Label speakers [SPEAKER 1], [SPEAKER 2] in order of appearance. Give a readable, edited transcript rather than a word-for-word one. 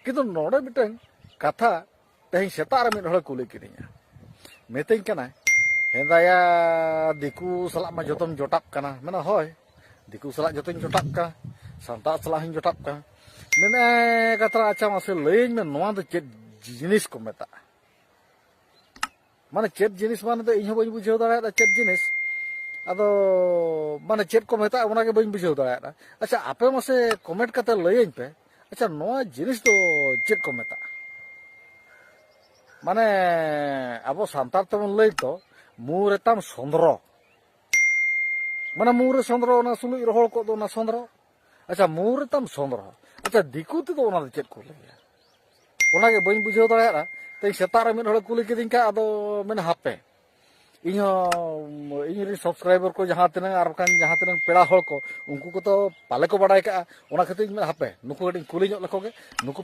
[SPEAKER 1] किंतु नोड़े मिटन कथा तेज सेता मिड हड़ कुली किदिया मेतें कना हेदाया दिकू सला मा जतम जोटाप कना मेना होय दिकू सला जतन जोटाप का सांता सला हिं जोटाप का मेने कथा अच्छा मासे लैन में नोआ दो चेत जिनिस को मेता माने चेत जिनिस माने तो इहो बई बुझाव दाड़ा चेत जिनिस अदो माने चेत को मेता ओना के बई बुझाव दाड़ा अच्छा आपे मासे कमेंट कते लैन पे अच्छा नोआ जिनिस तो चेत को मेता माने अब सांतार तबन लई तो मुरेताम संद्रो माने मुरे संद्रो ना सुलुई रोहल को दो ना संद्रो अच्छा मुरेताम संद्रो अच्छा दिकू ते दो ओना चेत को लैया ओना के बई बुझाव दाड़ा ते सेता रे मिड हड़ कुली किदिन का अदो मेने हापे इहो इन सब्सक्राइबर को जहां तिना आर कान जहां तिना पेड़ा हड़ को उनको को तो पाले को बड़ाय का ओना खातिर हापे नुको कटिंग कुली ᱧᱚᱜ लको के नुको